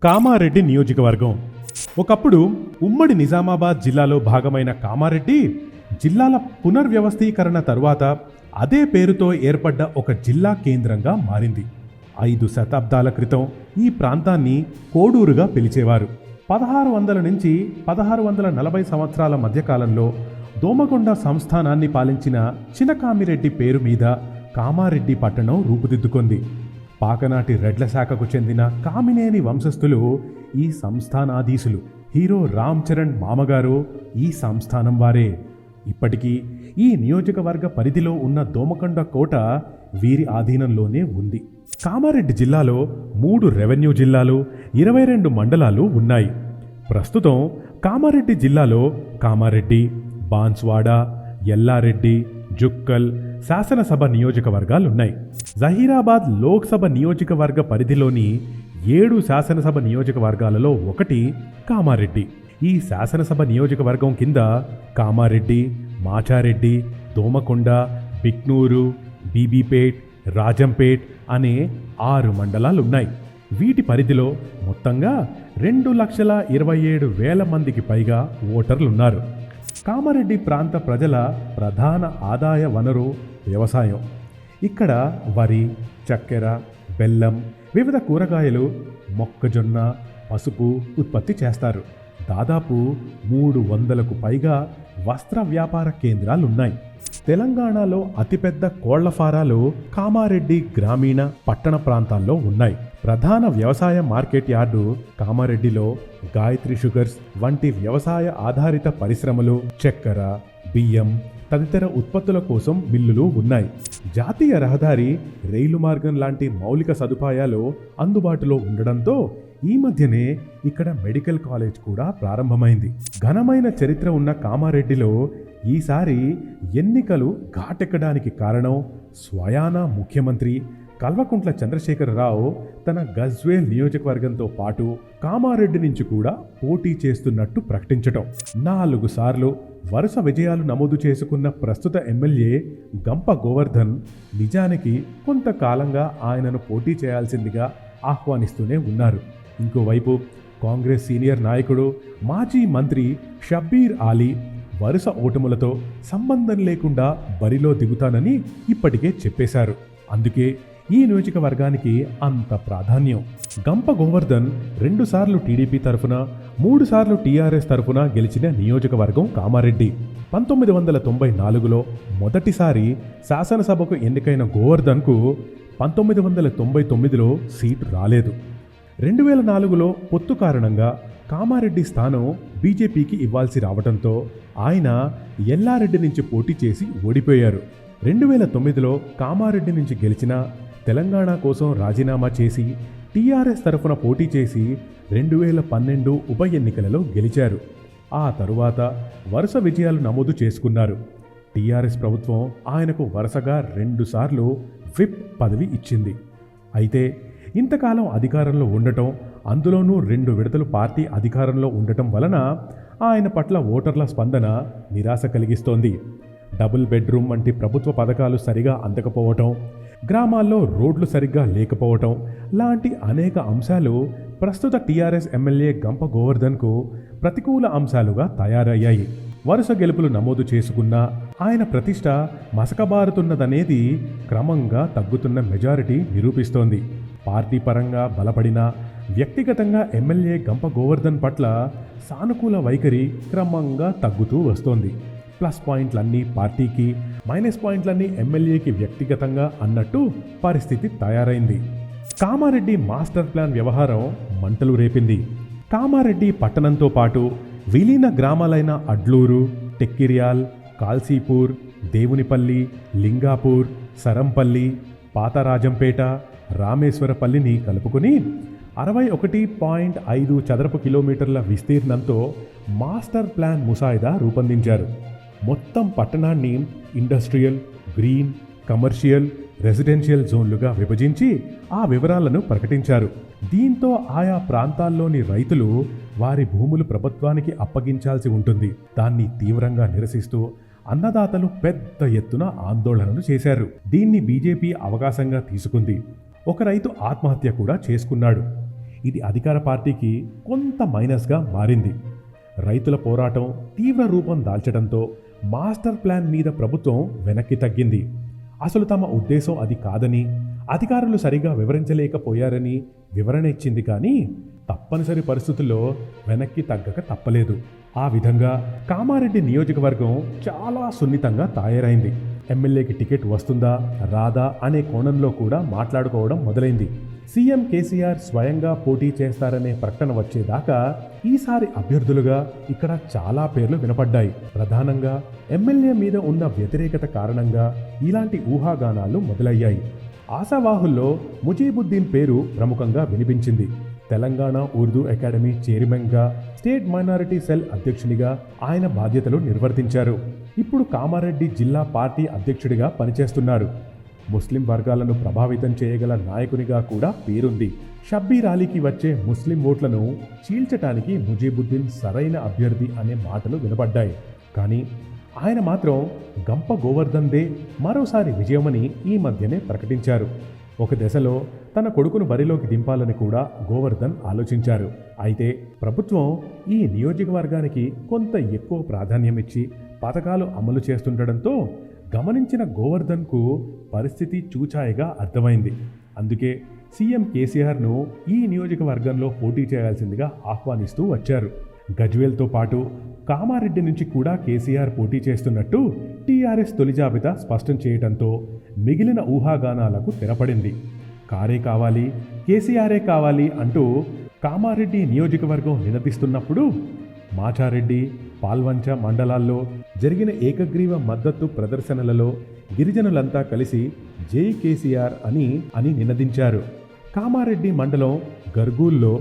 కామారెడ్డి నియోజకవర్గం ఒకప్పుడు ఉమ్మడి నిజామాబాద్ జిల్లాలో భాగమైన కామారెడ్డి జిల్లాల పునర్వ్యవస్థీకరణ తరువాత అదే పేరుతో ఏర్పడ్డ ఒక జిల్లా కేంద్రంగా మారింది. 5 శతాబ్దాల క్రితం ఈ ప్రాంతాన్ని కోడూరుగా పిలిచేవారు. 1600 నుంచి 1640 సంవత్సరాల మధ్యకాలంలో దోమకొండ సంస్థానాన్ని పాలించిన చినకామిరెడ్డి పేరు మీద కామారెడ్డి పట్టణం రూపుదిద్దుకుంది. పాకనాటి రెడ్ల శాఖకు చెందిన కామినేని వంశస్థులు ఈ సంస్థానాధీశులు. హీరో రామ్ చరణ్ మామగారు ఈ సంస్థానం వారే. ఇప్పటికీ ఈ నియోజకవర్గ పరిధిలో ఉన్న దోమకొండ కోట వీరి ఆధీనంలోనే ఉంది. కామారెడ్డి జిల్లాలో 3 రెవెన్యూ జిల్లాలు, 22 మండలాలు ఉన్నాయి. ప్రస్తుతం కామారెడ్డి జిల్లాలో కామారెడ్డి, బాన్స్వాడ, ఎల్లారెడ్డి, జుక్కల్ శాసనసభ నియోజకవర్గాలున్నాయి. జహీరాబాద్ లోక్సభ నియోజకవర్గ పరిధిలోని 7 శాసనసభ నియోజకవర్గాలలో ఒకటి కామారెడ్డి. ఈ శాసనసభ నియోజకవర్గం కింద కామారెడ్డి, మాచారెడ్డి, దోమకొండ, బిక్నూరు, బీబీపేట్, రాజంపేట్ అనే 6 మండలాలున్నాయి. వీటి పరిధిలో మొత్తంగా 2,27,000 మందికి పైగా ఓటర్లున్నారు. కామారెడ్డి ప్రాంత ప్రజల ప్రధాన ఆదాయ వనరు వ్యవసాయం. ఇక్కడ వరి, చక్కెర, బెల్లం, వివిధ కూరగాయలు, మొక్కజొన్న, పసుపు ఉత్పత్తి చేస్తారు. దాదాపు 300కు పైగా వస్త్ర వ్యాపార కేంద్రాలున్నాయి. తెలంగాణలో అతిపెద్ద కోళ్ల ఫారాలు కామారెడ్డి గ్రామీణ, పట్టణ ప్రాంతాల్లో ఉన్నాయి. ప్రధాన వ్యవసాయ మార్కెట్ యార్డు కామారెడ్డిలో గాయత్రి షుగర్స్ వంటి వ్యవసాయ ఆధారిత పరిశ్రమలు, చక్కెర, బియ్యం తదితర ఉత్పత్తుల కోసం మిల్లులు ఉన్నాయి. జాతీయ రహదారి, రైలు మార్గం లాంటి మౌలిక సదుపాయాలు అందుబాటులో ఉండడంతో ఈ మధ్యనే ఇక్కడ మెడికల్ కాలేజ్ కూడా ప్రారంభమైంది. ఘనమైన చరిత్ర ఉన్న కామారెడ్డిలో ఈసారి ఎన్నికలు ఘాటెక్కడానికి కారణం స్వయానా ముఖ్యమంత్రి కల్వకుంట్ల చంద్రశేఖరరావు తన గజ్వేల్ నియోజకవర్గంతో పాటు కామారెడ్డి నుంచి కూడా పోటీ చేస్తున్నట్టు ప్రకటించటం. 4 సార్లు వరుస విజయాలు నమోదు చేసుకున్న ప్రస్తుత ఎమ్మెల్యే గంప గోవర్ధన్ నిజానికి కొంతకాలంగా ఆయనను పోటీ చేయాల్సిందిగా ఆహ్వానిస్తూనే ఉన్నారు. ఇంకోవైపు కాంగ్రెస్ సీనియర్ నాయకుడు, మాజీ మంత్రి షబ్బీర్ ఆలీ వరుస ఓటములతో సంబంధం లేకుండా బరిలో దిగుతానని ఇప్పటికే చెప్పేశారు. అందుకే ఈ నియోజకవర్గానికి అంత ప్రాధాన్యం. గంప గోవర్ధన్ 2 సార్లు టీడీపీ తరఫున, 3 సార్లు టీఆర్ఎస్ తరఫున గెలిచిన నియోజకవర్గం కామారెడ్డి. 1994లో మొదటిసారి శాసనసభకు ఎన్నికైన గోవర్ధన్కు 1999లో సీటు రాలేదు. 2004లో పొత్తు కారణంగా కామారెడ్డి స్థానం బీజేపీకి ఇవ్వాల్సి రావడంతో ఆయన ఎల్లారెడ్డి నుంచి పోటీ చేసి ఓడిపోయారు. 2009లో కామారెడ్డి నుంచి గెలిచిన తెలంగాణ కోసం రాజీనామా చేసి టీఆర్ఎస్ తరఫున పోటీ చేసి 2012 ఉప ఎన్నికలలో గెలిచారు. ఆ తరువాత వరుస విజయాలు నమోదు చేసుకున్నారు. టీఆర్ఎస్ ప్రభుత్వం ఆయనకు వరుసగా 2 సార్లు విప్ పదవి ఇచ్చింది. అయితే ఇంతకాలం అధికారంలో ఉండటం, అందులోనూ 2 విడతలు పార్టీ అధికారంలో ఉండటం వలన ఆయన పట్ల ఓటర్ల స్పందన నిరాశ కలిగిస్తోంది. డబుల్ బెడ్రూమ్ వంటి ప్రభుత్వ పథకాలు సరిగా అందకపోవటం, గ్రామాల్లో రోడ్లు సరిగ్గా లేకపోవటం లాంటి అనేక అంశాలు ప్రస్తుత టీఆర్ఎస్ ఎమ్మెల్యే గంప గోవర్ధన్కు ప్రతికూల అంశాలుగా తయారయ్యాయి. వరుస గెలుపులు నమోదు చేసుకున్న ఆయన ప్రతిష్ట మసకబారుతున్నదనేది క్రమంగా తగ్గుతున్న మెజారిటీ నిరూపిస్తోంది. పార్టీ పరంగా బలపడిన, వ్యక్తిగతంగా ఎమ్మెల్యే గంప గోవర్ధన్ పట్ల సానుకూల వైఖరి క్రమంగా తగ్గుతూ వస్తోంది. ప్లస్ పాయింట్లన్నీ పార్టీకి, మైనస్ పాయింట్లన్నీ ఎమ్మెల్యేకి వ్యక్తిగతంగా అన్నట్టు పరిస్థితి తయారైంది. కామారెడ్డి మాస్టర్ ప్లాన్ వ్యవహారం మంటలు రేపింది. కామారెడ్డి పట్టణంతో పాటు విలీన గ్రామాలైన అడ్లూరు, టెక్కిర్యాల్, కాల్సీపూర్, దేవునిపల్లి, లింగాపూర్, సరంపల్లి, పాతరాజంపేట, రామేశ్వరపల్లిని కలుపుకుని 61.5 చదరపు కిలోమీటర్ల విస్తీర్ణంతో మాస్టర్ ప్లాన్ ముసాయిదా రూపొందించారు. మొత్తం పట్టణాన్ని ఇండస్ట్రియల్, గ్రీన్, కమర్షియల్, రెసిడెన్షియల్ జోన్లుగా విభజించి ఆ వివరాలను ప్రకటించారు. దీంతో ఆయా ప్రాంతాల్లోని రైతులు వారి భూములు ప్రభుత్వానికి అప్పగించాల్సి ఉంటుంది. దాన్ని తీవ్రంగా నిరసిస్తూ అన్నదాతలు పెద్ద ఎత్తున ఆందోళనలు చేశారు. దీన్ని బీజేపీ అవకాశంగా తీసుకుంది. ఒక రైతు ఆత్మహత్య కూడా చేసుకున్నాడు. ఇది అధికార పార్టీకి కొంత మైనస్గా మారింది. రైతుల పోరాటం తీవ్ర రూపం దాల్చడంతో మాస్టర్ ప్లాన్ మీద ప్రభుత్వం వెనక్కి తగ్గింది. అసలు తమ ఉద్దేశం అది కాదని, అధికారులు సరిగా వివరించలేకపోయారని వివరణ ఇచ్చింది. కానీ తప్పనిసరి పరిస్థితుల్లో వెనక్కి తగ్గక తప్పలేదు. ఆ విధంగా కామారెడ్డి నియోజకవర్గం చాలా సున్నితంగా తయారైంది. ఎమ్మెల్యేకి టికెట్ వస్తుందా రాదా అనే కోణంలో కూడా మాట్లాడుకోవడం మొదలైంది. సీఎం కేసీఆర్ స్వయంగా పోటీ చేస్తారనే ప్రకటన వచ్చేదాకా ఈసారి అభ్యర్థులుగా ఇక్కడ చాలా పేర్లు వినపడ్డాయి. ప్రధానంగా ఎమ్మెల్యే మీద ఉన్న వ్యతిరేకత కారణంగా ఇలాంటి ఊహాగానాలు మొదలయ్యాయి. ఆశావాహుల్లో ముజీబుద్దీన్ పేరు ప్రముఖంగా వినిపించింది. తెలంగాణ ఉర్దూ అకాడమీ చైర్మన్గా, స్టేట్ మైనారిటీ సెల్ అధ్యక్షునిగా ఆయన బాధ్యతలు నిర్వర్తించారు. ఇప్పుడు కామారెడ్డి జిల్లా పార్టీ అధ్యక్షుడిగా పనిచేస్తున్నారు. ముస్లిం వర్గాలను ప్రభావితం చేయగల నాయకునిగా కూడా పేరుంది. షబ్బీర్ అలీకి వచ్చే ముస్లిం ఓట్లను చీల్చటానికి ముజీబుద్దీన్ సరైన అభ్యర్థి అనే మాటలు వినపడ్డాయి. కానీ ఆయన మాత్రం గంప గోవర్ధన్దే మరోసారి విజయమని ఈ మధ్యనే ప్రకటించారు. ఒక దశలో తన కొడుకును బరిలోకి దింపాలని కూడా గోవర్ధన్ ఆలోచించారు. అయితే ప్రభుత్వం ఈ నియోజకవర్గానికి కొంత ఎక్కువ ప్రాధాన్యం ఇచ్చి పథకాలు అమలు చేస్తుండడంతో గమనించిన గోవర్ధన్కు పరిస్థితి చూచాయిగా అర్థమైంది. అందుకే సీఎం కేసీఆర్ను ఈ నియోజకవర్గంలో పోటీ చేయాల్సిందిగా ఆహ్వానిస్తూ వచ్చారు. గజ్వేల్తో పాటు కామారెడ్డి నుంచి కూడా కేసీఆర్ పోటీ చేస్తున్నట్టు టీఆర్ఎస్ తొలి జాబితా స్పష్టం చేయడంతో మిగిలిన ఊహాగానాలకు తెరపడింది. కారే కావాలి, కేసీఆరే కావాలి అంటూ కామారెడ్డి నియోజకవర్గం నినదిస్తున్నప్పుడు మాచారెడ్డి, పాల్వంచ మండలాల్లో జరిగిన ఏకగ్రీవ మద్దతు ప్రదర్శనలలో గిరిజనులంతా కలిసి జై కేసీఆర్ అని నినదించారు. కామారెడ్డి మండలం గర్గూల్లో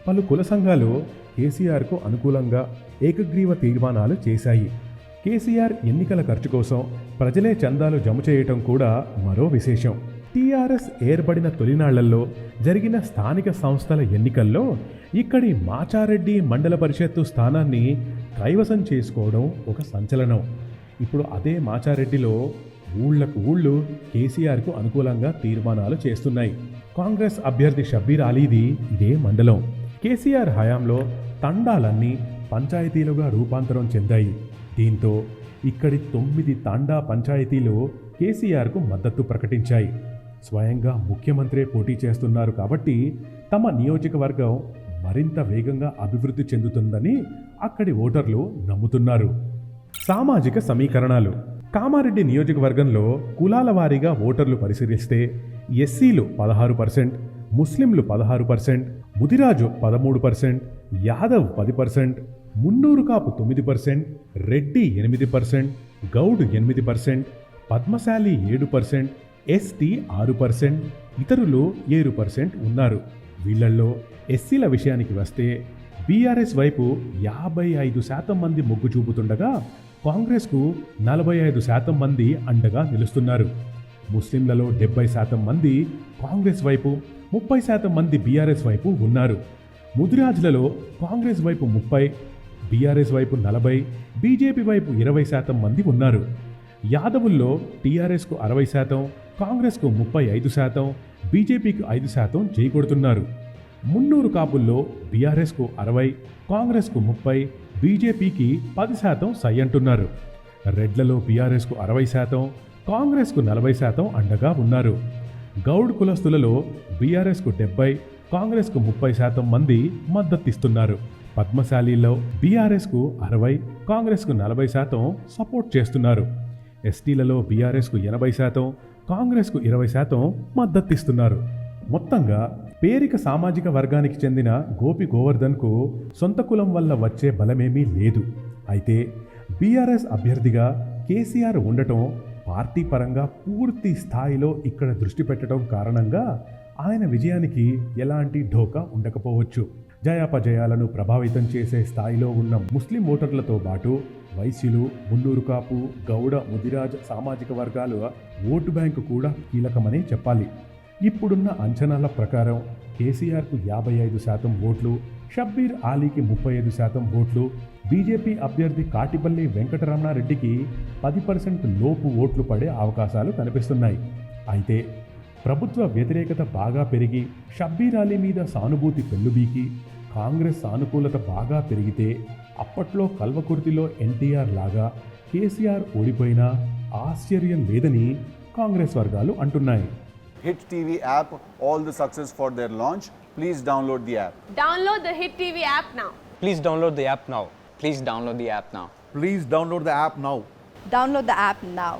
పలు కుల సంఘాలు కేసీఆర్కు అనుకూలంగా ఏకగ్రీవ తీర్మానాలు చేశాయి. కేసీఆర్ ఎన్నికల ఖర్చు కోసం ప్రజలే చందాలు జమ చేయటం కూడా మరో విశేషం. టీఆర్ఎస్ ఏర్పడిన తొలినాళ్లలో జరిగిన స్థానిక సంస్థల ఎన్నికల్లో ఇక్కడి మాచారెడ్డి మండల పరిషత్తు స్థానాన్ని కైవసం చేసుకోవడం ఒక సంచలనం. ఇప్పుడు అదే మాచారెడ్డిలో ఊళ్లకు ఊళ్ళు కేసీఆర్కు అనుకూలంగా తీర్మానాలు చేస్తున్నాయి. కాంగ్రెస్ అభ్యర్థి షబ్బీర్ అలీది ఇదే మండలం. కేసీఆర్ హయాంలో తండాలన్నీ పంచాయతీలుగా రూపాంతరం చెందాయి. దీంతో ఇక్కడి 9 తాండా పంచాయతీలు కేసీఆర్కు మద్దతు ప్రకటించాయి. స్వయంగా ముఖ్యమంత్రే పోటీ చేస్తున్నారు కాబట్టి తమ నియోజకవర్గం మరింత వేగంగా అభివృద్ధి చెందుతుందని అక్కడి ఓటర్లు నమ్ముతున్నారు. సామాజిక సమీకరణాలు. కామారెడ్డి నియోజకవర్గంలో కులాల వారీగా ఓటర్లు పరిశీలిస్తే ఎస్సీలు 16%, ముస్లింలు 16%, ముదిరాజు 13%, యాదవ్ 10%, మున్నూరు కాపు 9%, రెడ్డి 8%, గౌడ్ 8%, పద్మశాలి 7%, ఎస్టీ 6%, ఇతరులు 7% ఉన్నారు. వీళ్లల్లో ఎస్సీల విషయానికి వస్తే బీఆర్ఎస్ వైపు 55% మంది మొగ్గు చూపుతుండగా కాంగ్రెస్కు 45% మంది అండగా నిలుస్తున్నారు. ముస్లింలలో 70% మంది కాంగ్రెస్ వైపు, 30% మంది బీఆర్ఎస్ వైపు ఉన్నారు. ముదిరాజులలో కాంగ్రెస్ వైపు 30%, బీఆర్ఎస్ వైపు 40%, బీజేపీ వైపు 20% మంది ఉన్నారు. యాదవుల్లో టీఆర్ఎస్కు 60%, కాంగ్రెస్కు 35%, బీజేపీకి 5% చేకొడుతున్నారు. మున్నూరు కాపుల్లో బీఆర్ఎస్కు 60%, కాంగ్రెస్కు 30%, బీజేపీకి 10% సై అంటున్నారు. రెడ్లలో బీఆర్ఎస్కు 60%, కాంగ్రెస్కు 40% అండగా ఉన్నారు. గౌడ్ కులస్తులలో బీఆర్ఎస్కు 70%, కాంగ్రెస్కు 30% మంది మద్దతిస్తున్నారు. పద్మశాలీలో బీఆర్ఎస్కు 60%, కాంగ్రెస్కు 40% సపోర్ట్ చేస్తున్నారు. ఎస్టీలలో బీఆర్ఎస్కు 80%, కాంగ్రెస్కు 20% మద్దతిస్తున్నారు. మొత్తంగా పేరిక సామాజిక వర్గానికి చెందిన గోపి గోవర్ధన్కు సొంత కులం వల్ల వచ్చే బలమేమీ లేదు. అయితే బీఆర్ఎస్ అభ్యర్థిగా కేసీఆర్ ఉండటం, పార్టీ పరంగా పూర్తి స్థాయిలో ఇక్కడ దృష్టి పెట్టడం కారణంగా ఆయన విజయానికి ఎలాంటి ఢోకా ఉండకపోవచ్చు. జయాపజయాలను ప్రభావితం చేసే స్థాయిలో ఉన్న ముస్లిం ఓటర్లతో పాటు వైశ్యులు, మున్నూరు కాపు, గౌడ, ముదిరాజ్ సామాజిక వర్గాల ఓటు బ్యాంకు కూడా కీలకమనే చెప్పాలి. ఇప్పుడున్న అంచనాల ప్రకారం కేసీఆర్కు 55% ఓట్లు, షబ్బీర్ అలీకి 35% ఓట్లు, బీజేపీ అభ్యర్థి కాటిపల్లి వెంకటరమణారెడ్డికి 10% లోపు ఓట్లు పడే అవకాశాలు కనిపిస్తున్నాయి. అయితే ప్రభుత్వ వ్యతిరేకత బాగా పెరిగి షబ్బీర్ అలీ మీద సానుభూతి పెల్లుబీకి కాంగ్రెస్ సానుకూలత బాగా పెరిగితే అప్పట్లో కల్వకుర్తిలో ఎన్టీఆర్ లాగా కేసీఆర్ ఓడిపోయినా ఆశ్చర్యం లేదని కాంగ్రెస్ వర్గాలు అంటున్నాయి. Hit TV app, all the success for their launch. Please download the app. Download the Hit TV app now. Please download the app now. Please download the app now. Please download the app now. Download the app now.